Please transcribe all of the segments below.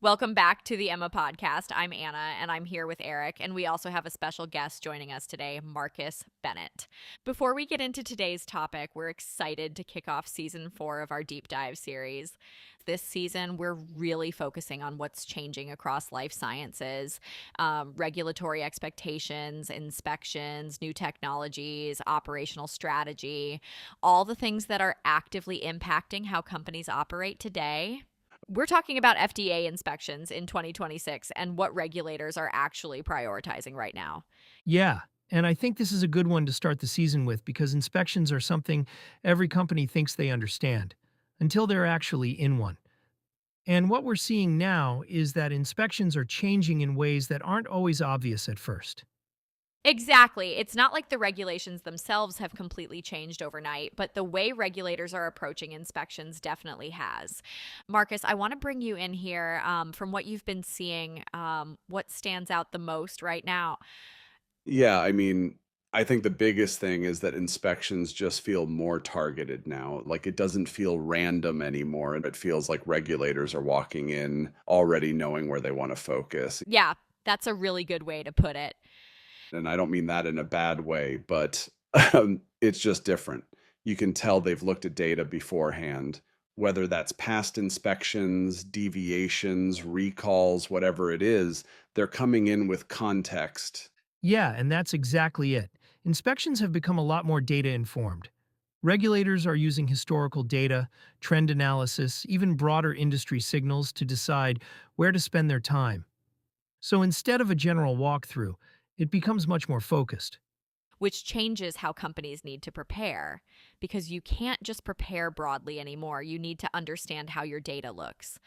Welcome back to the Emma podcast. I'm Anna and I'm here with Eric, and we also have a special guest joining us today, Marcus Bennett. Before we get into today's topic, we're excited to kick off season 4 of our deep dive series. This season, we're really focusing on what's changing across life sciences, regulatory expectations, inspections, new technologies, operational strategy, all the things that are actively impacting how companies operate today. We're talking about FDA inspections in 2026 and what regulators are actually prioritizing right now. Yeah, and I think this is a good one to start the season with because inspections are something every company thinks they understand until they're actually in one. And what we're seeing now is that inspections are changing in ways that aren't always obvious at first. Exactly. It's not like the regulations themselves have completely changed overnight, but the way regulators are approaching inspections definitely has. Marcus, I want to bring you in here from what you've been seeing. What stands out the most right now? Yeah, I mean, I think the biggest thing is that inspections just feel more targeted now. Like it doesn't feel random anymore. And it feels like regulators are walking in already knowing where they want to focus. Yeah, that's a really good way to put it. And I don't mean that in a bad way, but it's just different. You can tell they've looked at data beforehand, whether that's past inspections, deviations, recalls, whatever it is, they're coming in with context. Yeah, and that's exactly it. Inspections have become a lot more data informed. Regulators are using historical data, trend analysis, even broader industry signals to decide where to spend their time. So instead of a general walkthrough, it becomes much more focused. Which changes how companies need to prepare because you can't just prepare broadly anymore. You need to understand how your data looks.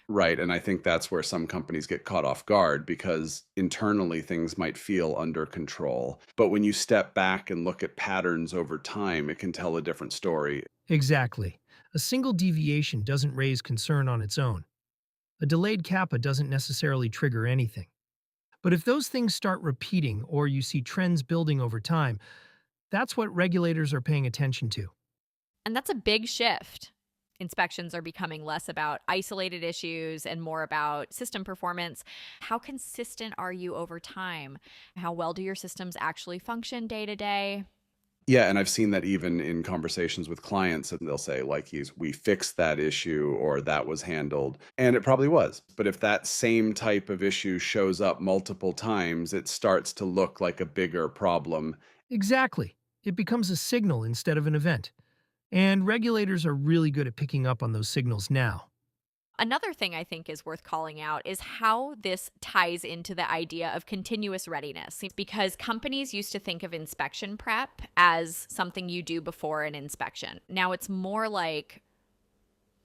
Right. And I think that's where some companies get caught off guard because internally things might feel under control. But when you step back and look at patterns over time, it can tell a different story. Exactly. A single deviation doesn't raise concern on its own. A delayed CAPA doesn't necessarily trigger anything. But if those things start repeating or you see trends building over time, that's what regulators are paying attention to. And that's a big shift. Inspections are becoming less about isolated issues and more about system performance. How consistent are you over time? How well do your systems actually function day to day? Yeah, and I've seen that even in conversations with clients, and they'll say, like, we fixed that issue or that was handled. And it probably was. But if that same type of issue shows up multiple times, it starts to look like a bigger problem. Exactly. It becomes a signal instead of an event. And regulators are really good at picking up on those signals now. Another thing I think is worth calling out is how this ties into the idea of continuous readiness, because companies used to think of inspection prep as something you do before an inspection. Now it's more like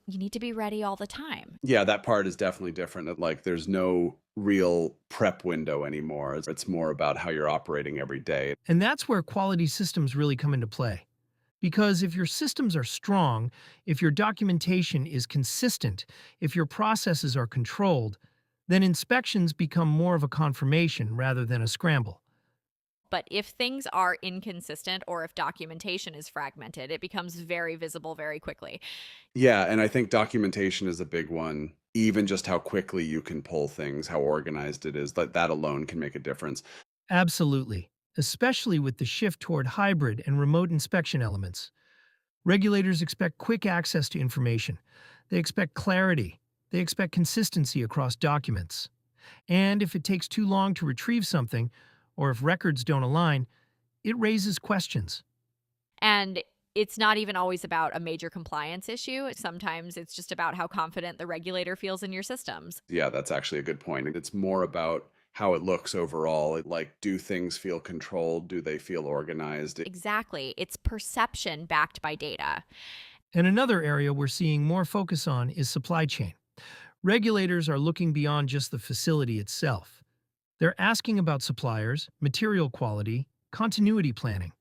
you need to be ready all the time. Yeah, that part is definitely different. Like, there's no real prep window anymore. It's more about how you're operating every day. And that's where quality systems really come into play. Because if your systems are strong, if your documentation is consistent, if your processes are controlled, then inspections become more of a confirmation rather than a scramble. But if things are inconsistent or if documentation is fragmented, it becomes very visible very quickly. Yeah, and I think documentation is a big one. Even just how quickly you can pull things, how organized it is, that alone can make a difference. Absolutely, especially with the shift toward hybrid and remote inspection elements. Regulators expect quick access to information. They expect clarity. They expect consistency across documents. And if it takes too long to retrieve something, or if records don't align, it raises questions. And it's not even always about a major compliance issue. Sometimes it's just about how confident the regulator feels in your systems. Yeah, that's actually a good point. It's more about how it looks overall. Like, do things feel controlled? Do they feel organized? Exactly. It's perception backed by data. And another area we're seeing more focus on is supply chain. Regulators are looking beyond just the facility itself. They're asking about suppliers, material quality, continuity planning.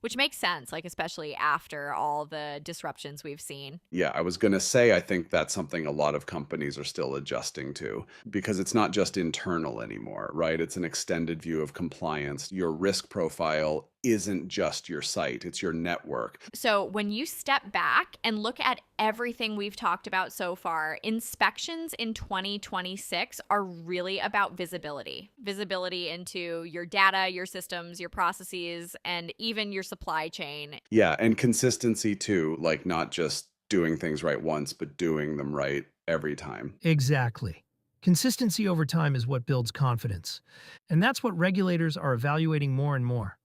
Which makes sense, like especially after all the disruptions we've seen. Yeah, I was going to say, I think that's something a lot of companies are still adjusting to because it's not just internal anymore, right? It's an extended view of compliance. Your risk profile isn't just your site, it's your network. So, when you step back and look at everything we've talked about so far, inspections in 2026 are really about visibility. Visibility into your data, your systems, your processes, and even your supply chain. Yeah, and consistency too, like not just doing things right once, but doing them right every time. Exactly. Consistency over time is what builds confidence. And that's what regulators are evaluating more and more.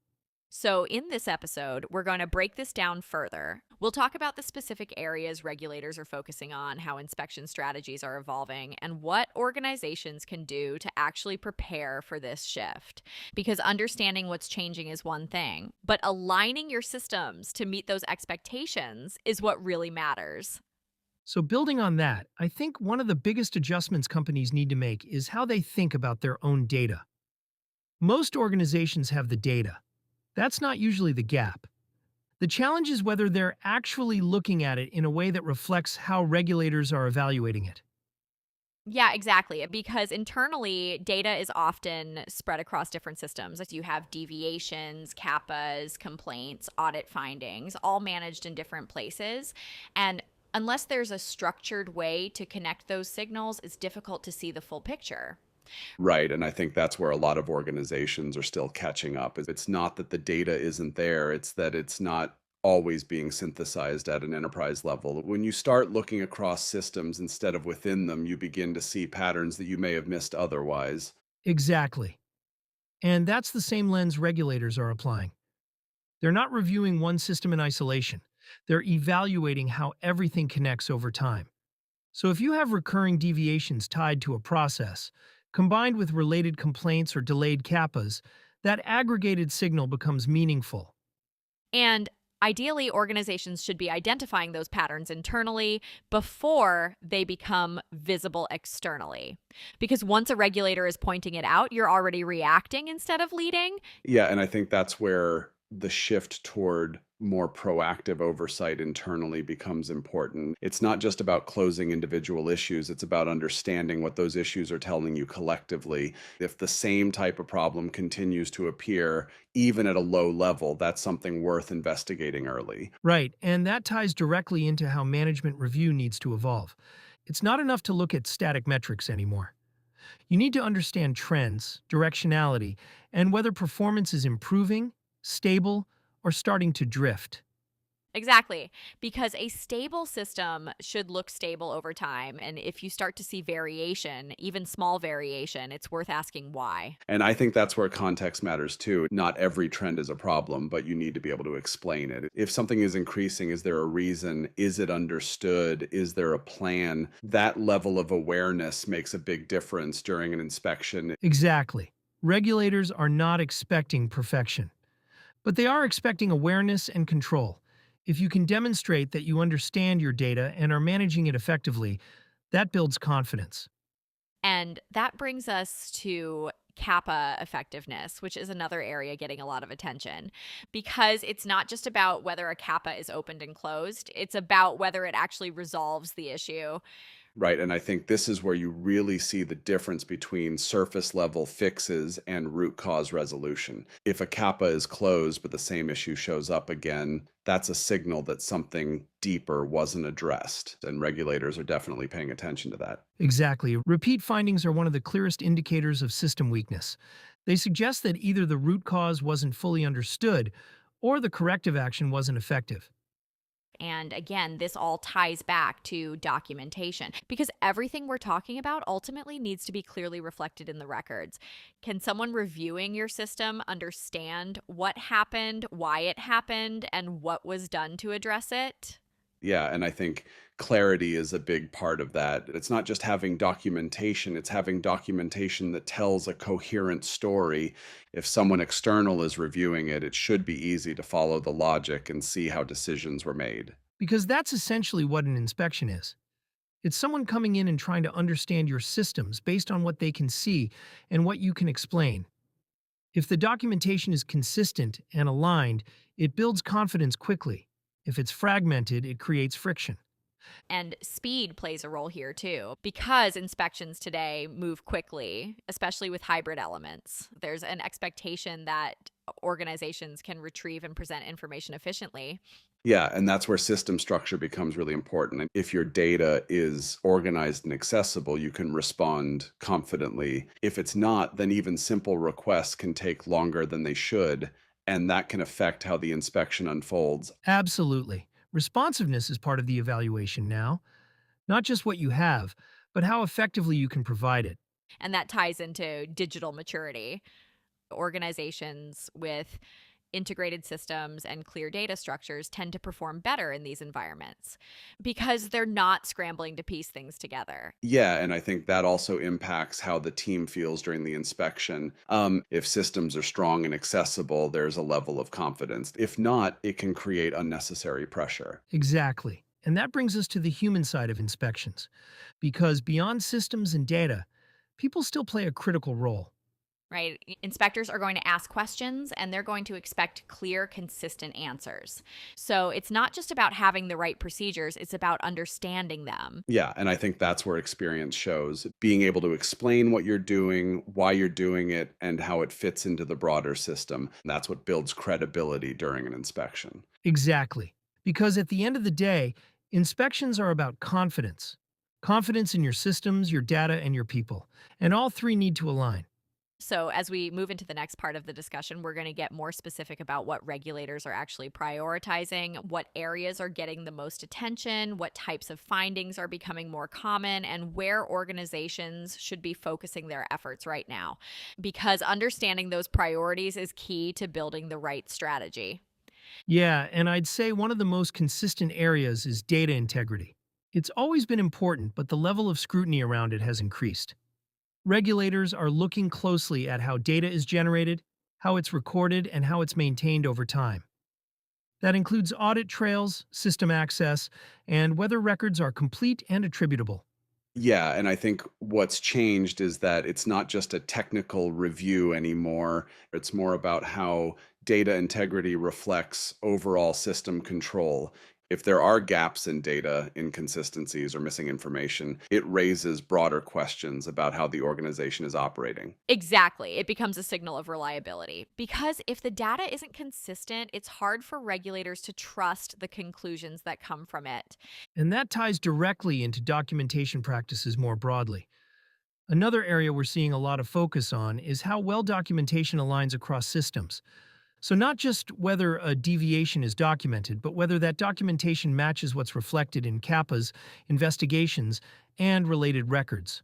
So, in this episode, we're going to break this down further. We'll talk about the specific areas regulators are focusing on, how inspection strategies are evolving, and what organizations can do to actually prepare for this shift. Because understanding what's changing is one thing, but aligning your systems to meet those expectations is what really matters. So, building on that, I think one of the biggest adjustments companies need to make is how they think about their own data. Most organizations have the data. That's not usually the gap. The challenge is whether they're actually looking at it in a way that reflects how regulators are evaluating it. Yeah, exactly. Because internally, data is often spread across different systems. You have deviations, CAPAs, complaints, audit findings, all managed in different places. And unless there's a structured way to connect those signals, it's difficult to see the full picture. Right. And I think that's where a lot of organizations are still catching up. It's not that the data isn't there, it's that it's not always being synthesized at an enterprise level. When you start looking across systems instead of within them, you begin to see patterns that you may have missed otherwise. Exactly. And that's the same lens regulators are applying. They're not reviewing one system in isolation. They're evaluating how everything connects over time. So if you have recurring deviations tied to a process, combined with related complaints or delayed CAPAs, that aggregated signal becomes meaningful. And ideally, organizations should be identifying those patterns internally before they become visible externally. Because once a regulator is pointing it out, you're already reacting instead of leading. Yeah, and I think that's where the shift toward more proactive oversight internally becomes important. It's not just about closing individual issues, it's about understanding what those issues are telling you collectively. If the same type of problem continues to appear, even at a low level, that's something worth investigating early. Right, and that ties directly into how management review needs to evolve. It's not enough to look at static metrics anymore. You need to understand trends, directionality, and whether performance is improving, stable, or starting to drift. Exactly. Because a stable system should look stable over time. And if you start to see variation, even small variation, it's worth asking why. And I think that's where context matters too. Not every trend is a problem, but you need to be able to explain it. If something is increasing, is there a reason? Is it understood? Is there a plan? That level of awareness makes a big difference during an inspection. Exactly. Regulators are not expecting perfection, but they are expecting awareness and control. If you can demonstrate that you understand your data and are managing it effectively, that builds confidence. And that brings us to CAPA effectiveness, which is another area getting a lot of attention because it's not just about whether a CAPA is opened and closed, it's about whether it actually resolves the issue. Right. And I think this is where you really see the difference between surface level fixes and root cause resolution. If a CAPA is closed, but the same issue shows up again, that's a signal that something deeper wasn't addressed. And regulators are definitely paying attention to that. Exactly. Repeat findings are one of the clearest indicators of system weakness. They suggest that either the root cause wasn't fully understood or the corrective action wasn't effective. And again, this all ties back to documentation because everything we're talking about ultimately needs to be clearly reflected in the records. Can someone reviewing your system understand what happened, why it happened, and what was done to address it? Yeah, and I think clarity is a big part of that. It's not just having documentation, it's having documentation that tells a coherent story. If someone external is reviewing it, it should be easy to follow the logic and see how decisions were made. Because that's essentially what an inspection is. It's someone coming in and trying to understand your systems based on what they can see and what you can explain. If the documentation is consistent and aligned, it builds confidence quickly. If it's fragmented, it creates friction. And speed plays a role here too, because inspections today move quickly, especially with hybrid elements. There's an expectation that organizations can retrieve and present information efficiently. Yeah, and that's where system structure becomes really important. And if your data is organized and accessible, you can respond confidently. If it's not, then even simple requests can take longer than they should, and that can affect how the inspection unfolds. Absolutely. Responsiveness is part of the evaluation now, not just what you have, but how effectively you can provide it. And that ties into digital maturity. Organizations with integrated systems and clear data structures tend to perform better in these environments because they're not scrambling to piece things together. Yeah, and I think that also impacts how the team feels during the inspection. If systems are strong and accessible, there's a level of confidence. If not, it can create unnecessary pressure. Exactly. And that brings us to the human side of inspections, because beyond systems and data, people still play a critical role. Right? Inspectors are going to ask questions and they're going to expect clear, consistent answers. So it's not just about having the right procedures, it's about understanding them. Yeah, and I think that's where experience shows. Being able to explain what you're doing, why you're doing it, and how it fits into the broader system. That's what builds credibility during an inspection. Exactly. Because at the end of the day, inspections are about confidence. Confidence in your systems, your data, and your people. And all three need to align. So, as we move into the next part of the discussion, we're going to get more specific about what regulators are actually prioritizing, what areas are getting the most attention, what types of findings are becoming more common, and where organizations should be focusing their efforts right now. Because understanding those priorities is key to building the right strategy. Yeah, and I'd say one of the most consistent areas is data integrity. It's always been important, but the level of scrutiny around it has increased. Regulators are looking closely at how data is generated, how it's recorded, and how it's maintained over time. That includes audit trails, system access, and whether records are complete and attributable. Yeah, and I think what's changed is that it's not just a technical review anymore. It's more about how data integrity reflects overall system control. If there are gaps in data, inconsistencies, or missing information, it raises broader questions about how the organization is operating. Exactly. It becomes a signal of reliability. Because if the data isn't consistent, it's hard for regulators to trust the conclusions that come from it. And that ties directly into documentation practices more broadly. Another area we're seeing a lot of focus on is how well documentation aligns across systems. So, not just whether a deviation is documented, but whether that documentation matches what's reflected in CAPA's investigations and related records.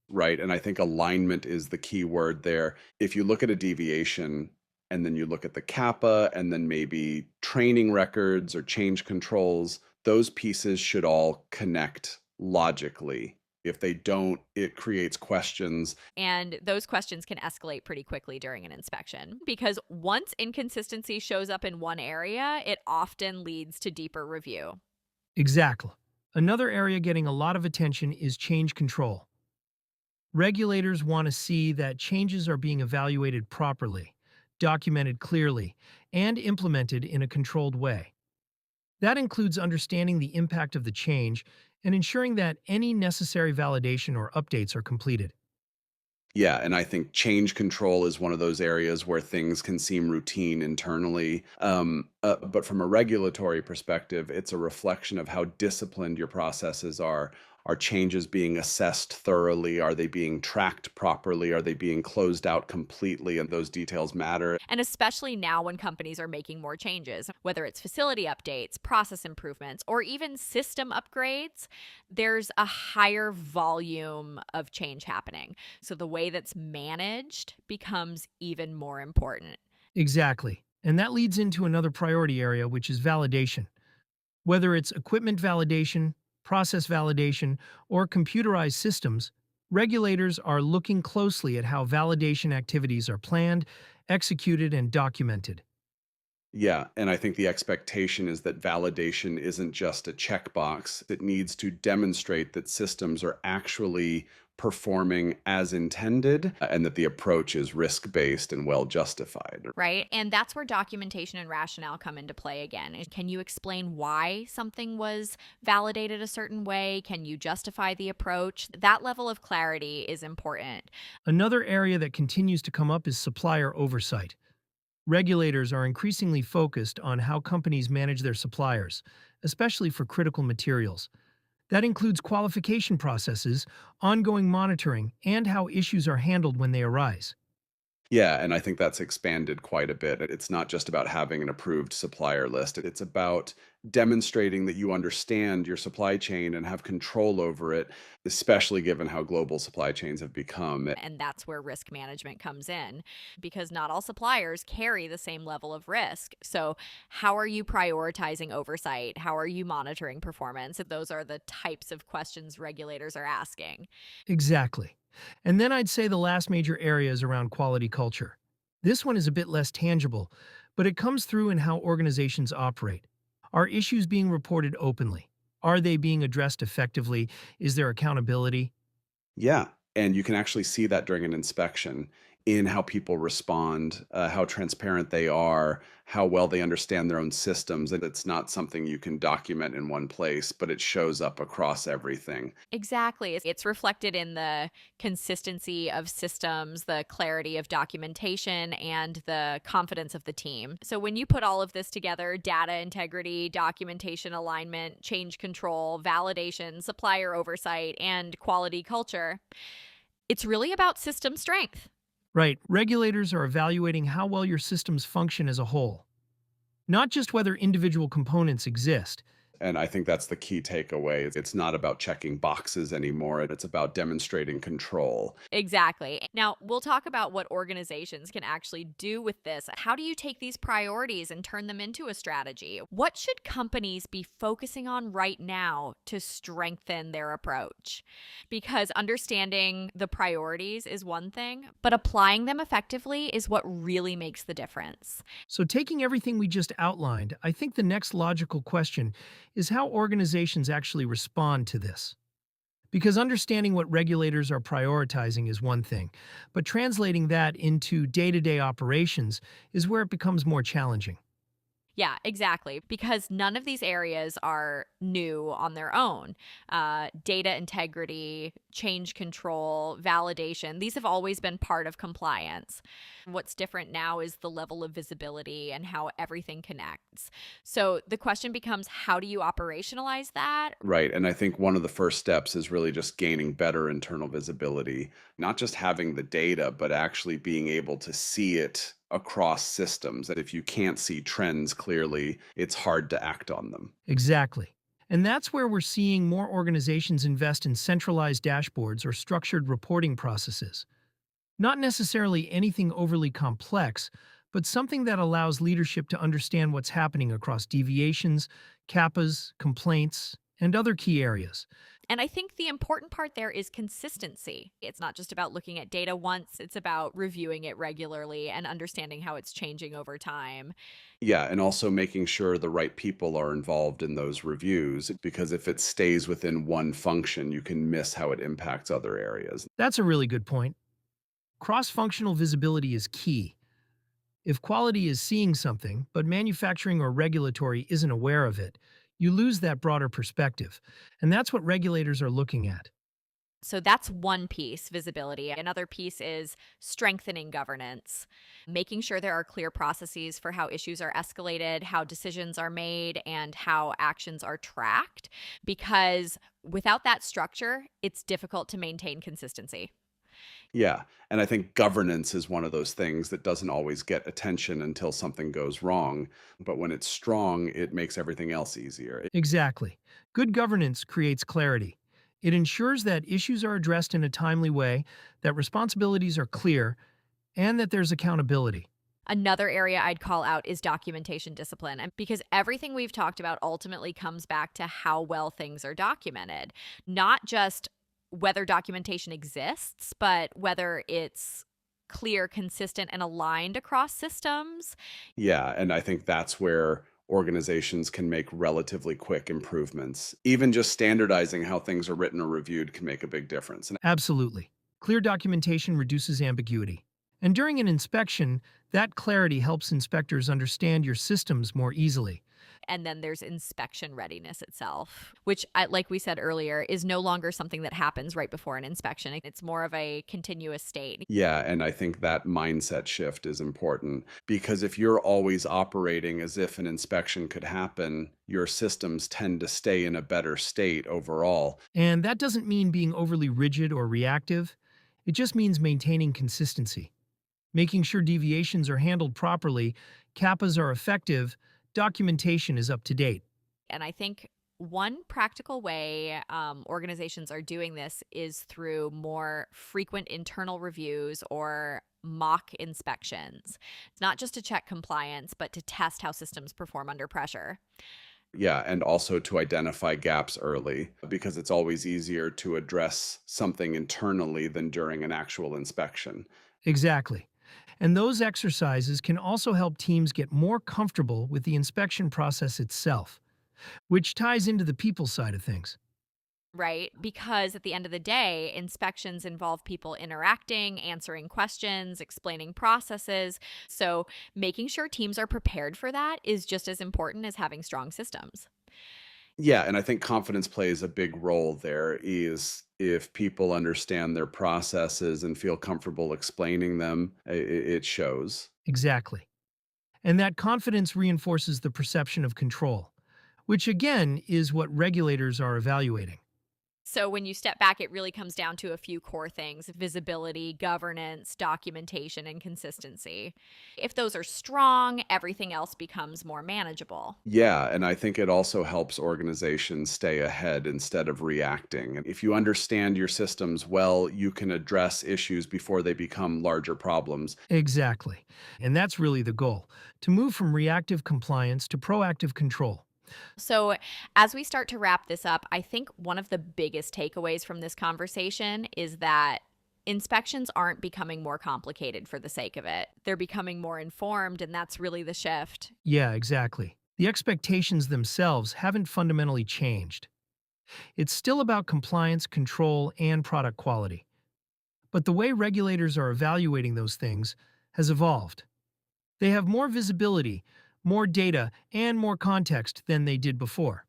Right. And I think alignment is the key word there. If you look at a deviation and then you look at the CAPA and then maybe training records or change controls, those pieces should all connect logically. If they don't, it creates questions. And those questions can escalate pretty quickly during an inspection because once inconsistency shows up in one area, it often leads to deeper review. Exactly. Another area getting a lot of attention is change control. Regulators want to see that changes are being evaluated properly, documented clearly, and implemented in a controlled way. That includes understanding the impact of the change and ensuring that any necessary validation or updates are completed. Yeah, and I think change control is one of those areas where things can seem routine internally. But from a regulatory perspective, it's a reflection of how disciplined your processes are. Are changes being assessed thoroughly? Are they being tracked properly? Are they being closed out completely? And those details matter. And especially now when companies are making more changes, whether it's facility updates, process improvements, or even system upgrades, there's a higher volume of change happening. So the way that's managed becomes even more important. Exactly. And that leads into another priority area, which is validation. Whether it's equipment validation, process validation, or computerized systems, regulators are looking closely at how validation activities are planned, executed, and documented. Yeah, and I think the expectation is that validation isn't just a checkbox. It needs to demonstrate that systems are actually performing as intended and that the approach is risk-based and well justified. Right. And that's where documentation and rationale come into play again. Can you explain why something was validated a certain way? Can you justify the approach? That level of clarity is important. Another area that continues to come up is supplier oversight. Regulators are increasingly focused on how companies manage their suppliers, especially for critical materials. That includes qualification processes, ongoing monitoring, and how issues are handled when they arise. Yeah, and I think that's expanded quite a bit. It's not just about having an approved supplier list. It's about demonstrating that you understand your supply chain and have control over it, especially given how global supply chains have become. And that's where risk management comes in because not all suppliers carry the same level of risk. So, how are you prioritizing oversight? How are you monitoring performance? Those are the types of questions regulators are asking. Exactly. And then I'd say the last major area is around quality culture. This one is a bit less tangible, but it comes through in how organizations operate. Are issues being reported openly? Are they being addressed effectively? Is there accountability? Yeah, and you can actually see that during an inspection in how people respond, how transparent they are, how well they understand their own systems. And it's not something you can document in one place, but it shows up across everything. Exactly. It's reflected in the consistency of systems, the clarity of documentation, and the confidence of the team. So, when you put all of this together data integrity, documentation alignment, change control, validation, supplier oversight, and quality culture it's really about system strength. Right, regulators are evaluating how well your systems function as a whole, not just whether individual components exist. And I think that's the key takeaway. It's not about checking boxes anymore. It's about demonstrating control. Exactly. Now, we'll talk about what organizations can actually do with this. How do you take these priorities and turn them into a strategy? What should companies be focusing on right now to strengthen their approach? Because understanding the priorities is one thing, but applying them effectively is what really makes the difference. So, taking everything we just outlined, I think the next logical question is how organizations actually respond to this. Because understanding what regulators are prioritizing is one thing, but translating that into day to day operations is where it becomes more challenging. Yeah, exactly. Because none of these areas are new on their own. Data integrity, change control, validation, these have always been part of compliance. What's different now is the level of visibility and how everything connects. So the question becomes how do you operationalize that? Right. And I think one of the first steps is really just gaining better internal visibility, not just having the data, but actually being able to see it across systems. That if you can't see trends clearly, it's hard to act on them. Exactly. And that's where we're seeing more organizations invest in centralized dashboards or structured reporting processes. Not necessarily anything overly complex, but something that allows leadership to understand what's happening across deviations, CAPAs, complaints, and other key areas. And I think the important part there is consistency. It's not just about looking at data once, it's about reviewing it regularly and understanding how it's changing over time. Yeah, and also making sure the right people are involved in those reviews, because if it stays within one function, you can miss how it impacts other areas. That's a really good point. Cross functional visibility is key. If quality is seeing something, but manufacturing or regulatory isn't aware of it, you lose that broader perspective. And that's what regulators are looking at. So that's one piece, visibility. Another piece is strengthening governance, making sure there are clear processes for how issues are escalated, how decisions are made, and how actions are tracked. Because without that structure, it's difficult to maintain consistency. Yeah, and I think governance is one of those things that doesn't always get attention until something goes wrong. But when it's strong, it makes everything else easier. Exactly. Good governance creates clarity. It ensures that issues are addressed in a timely way, that responsibilities are clear, and that there's accountability. Another area I'd call out is documentation discipline. And because everything we've talked about ultimately comes back to how well things are documented, not just whether documentation exists, but whether it's clear, consistent, and aligned across systems. Yeah, and I think that's where organizations can make relatively quick improvements. Even just standardizing how things are written or reviewed can make a big difference. And Absolutely. Clear documentation reduces ambiguity. And during an inspection, that clarity helps inspectors understand your systems more easily. And then there's inspection readiness itself, which, like we said earlier, is no longer something that happens right before an inspection. It's more of a continuous state. Yeah, and I think that mindset shift is important because if you're always operating as if an inspection could happen, your systems tend to stay in a better state overall. And that doesn't mean being overly rigid or reactive. It just means maintaining consistency, making sure deviations are handled properly, CAPAs are effective, documentation is up to date. And I think one practical way organizations are doing this is through more frequent internal reviews or mock inspections. It's not just to check compliance, but to test how systems perform under pressure. Yeah, and also to identify gaps early because it's always easier to address something internally than during an actual inspection. Exactly. And those exercises can also help teams get more comfortable with the inspection process itself, which ties into the people side of things. Right? Because at the end of the day, inspections involve people interacting, answering questions, explaining processes. So making sure teams are prepared for that is just as important as having strong systems. Yeah, and I think confidence plays a big role there is if people understand their processes and feel comfortable explaining them, it shows. Exactly. And that confidence reinforces the perception of control, which again is what regulators are evaluating. So when you step back, it really comes down to a few core things: visibility, governance, documentation, and consistency. If those are strong, everything else becomes more manageable. Yeah, and I think it also helps organizations stay ahead instead of reacting. And if you understand your systems well, you can address issues before they become larger problems. Exactly. And that's really the goal, to move from reactive compliance to proactive control. So, as we start to wrap this up, I think one of the biggest takeaways from this conversation is that inspections aren't becoming more complicated for the sake of it. They're becoming more informed, and that's really the shift. Yeah, exactly. The expectations themselves haven't fundamentally changed. It's still about compliance, control, and product quality. But the way regulators are evaluating those things has evolved. They have more visibility, more data, and more context than they did before.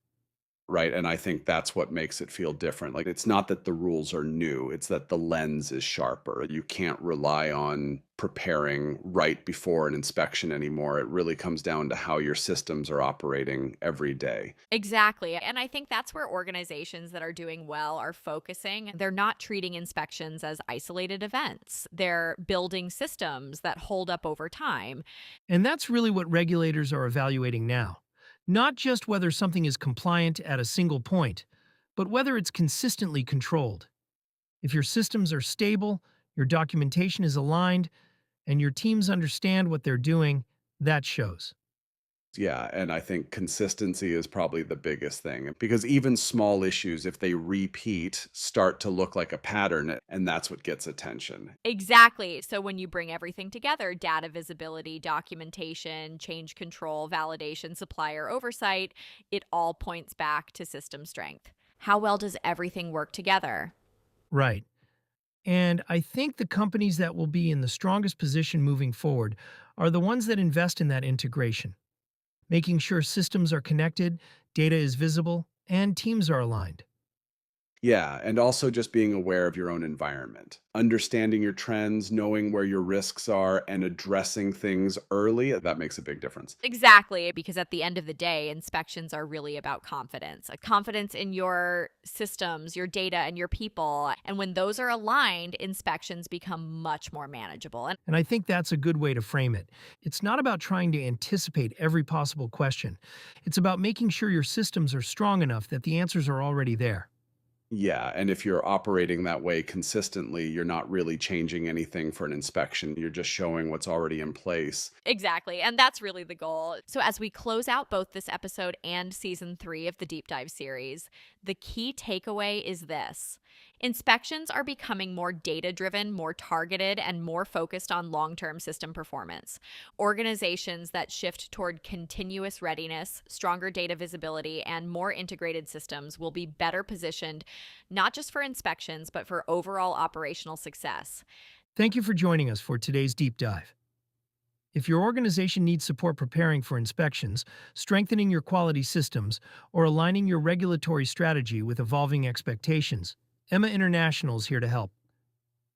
Right, and I think that's what makes it feel different. Like, it's not that the rules are new, it's that the lens is sharper. You can't rely on preparing right before an inspection anymore. It really comes down to how your systems are operating every day. Exactly. And I think that's where organizations that are doing well are focusing. They're not treating inspections as isolated events, they're building systems that hold up over time. And that's really what regulators are evaluating now. Not just whether something is compliant at a single point, but whether it's consistently controlled. If your systems are stable, your documentation is aligned, and your teams understand what they're doing, that shows. Yeah, and I think consistency is probably the biggest thing because even small issues, if they repeat, start to look like a pattern, and that's what gets attention. Exactly. So when you bring everything together, data visibility, documentation, change control, validation, supplier oversight, it all points back to system strength. How well does everything work together? Right. And I think the companies that will be in the strongest position moving forward are the ones that invest in that integration, making sure systems are connected, data is visible, and teams are aligned. Yeah, and also just being aware of your own environment, understanding your trends, knowing where your risks are, and addressing things early, that makes a big difference. Exactly, because at the end of the day, inspections are really about confidence, confidence in your systems, your data, and your people. And when those are aligned, inspections become much more manageable. And And I think that's a good way to frame it. It's not about trying to anticipate every possible question. It's about making sure your systems are strong enough that the answers are already there. Yeah, and if you're operating that way consistently, you're not really changing anything for an inspection. You're just showing what's already in place. exactly. And that's really the goal. So, as we close out both this episode and season 3 of the Deep Dive series, the key takeaway is this: inspections are becoming more data driven, more targeted, and more focused on long term system performance. Organizations that shift toward continuous readiness, stronger data visibility, and more integrated systems will be better positioned not just for inspections, but for overall operational success. Thank you for joining us for today's deep dive. If your organization needs support preparing for inspections, strengthening your quality systems, or aligning your regulatory strategy with evolving expectations, Emma International is here to help.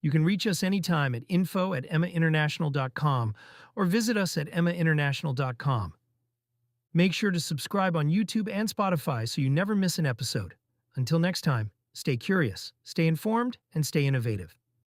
You can reach us anytime at info@emmainternational.com or visit us at emmainternational.com. Make sure to subscribe on YouTube and Spotify so you never miss an episode. Until next time, stay curious, stay informed, and stay innovative.